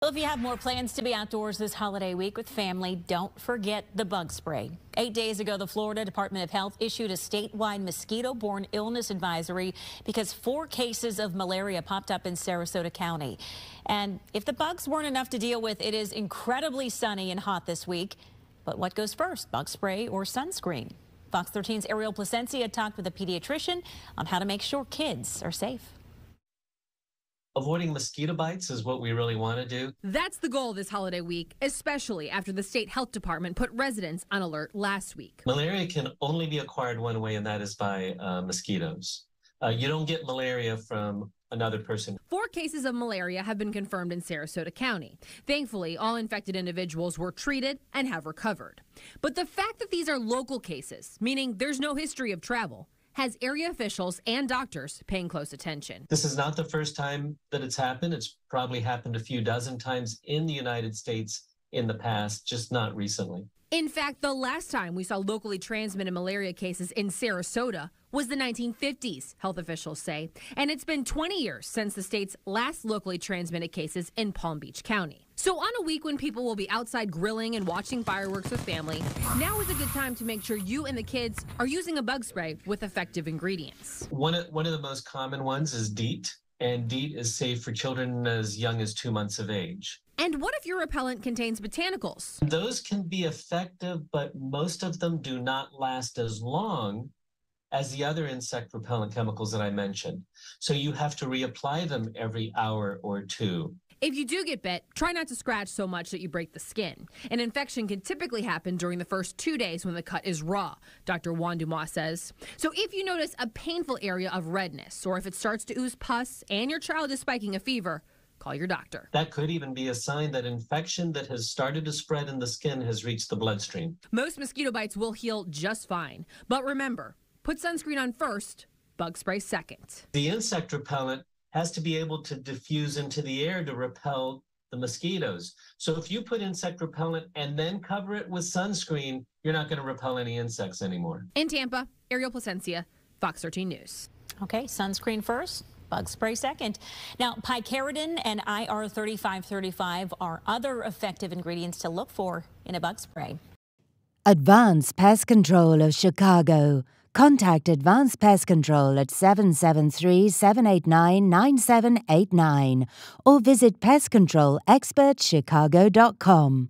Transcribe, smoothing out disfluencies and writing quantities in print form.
Well, if you have more plans to be outdoors this holiday week with family, don't forget the bug spray. 8 days ago, the Florida Department of Health issued a statewide mosquito-borne illness advisory because 4 cases of malaria popped up in Sarasota County. And if the bugs weren't enough to deal with, it is incredibly sunny and hot this week. But what goes first, bug spray or sunscreen? Fox 13's Ariel Placencia talked with a pediatrician on how to make sure kids are safe. Avoiding mosquito bites is what we really want to do. That's the goal this holiday week, especially after the state health department put residents on alert last week. Malaria can only be acquired one way, and that is by mosquitoes. You don't get malaria from another person. 4 cases of malaria have been confirmed in Sarasota County. Thankfully, all infected individuals were treated and have recovered. But the fact that these are local cases, meaning there's no history of travel, has area officials and doctors paying close attention. This is not the first time that it's happened. It's probably happened a few dozen times in the United States in the past, just not recently. In fact, the last time we saw locally transmitted malaria cases in Sarasota was the 1950s, health officials say. And it's been 20 years since the state's last locally transmitted cases in Palm Beach County. So on a week when people will be outside grilling and watching fireworks with family, now is a good time to make sure you and the kids are using a bug spray with effective ingredients. One of the most common ones is DEET, and DEET is safe for children as young as 2 months of age. And what if your repellent contains botanicals? Those can be effective, but most of them do not last as long as the other insect repellent chemicals that I mentioned. So you have to reapply them every hour or 2. If you do get bit, try not to scratch so much that you break the skin. An infection can typically happen during the first 2 days when the cut is raw, Dr. Juan Dumas says. So if you notice a painful area of redness, or if it starts to ooze pus and your child is spiking a fever, call your doctor. That could even be a sign that infection that has started to spread in the skin has reached the bloodstream. Most mosquito bites will heal just fine. But remember, put sunscreen on first, bug spray second. The insect repellent has to be able to diffuse into the air to repel the mosquitoes. So if you put insect repellent and then cover it with sunscreen, you're not going to repel any insects anymore. In Tampa, Ariel Placencia, Fox 13 News. Okay, sunscreen first, bug spray second. Now, picaridin and IR3535 are other effective ingredients to look for in a bug spray. Advanced Pest Control of Chicago. Contact Advanced Pest Control at 773-789-9789 or visit pestcontrolexpertchicago.com.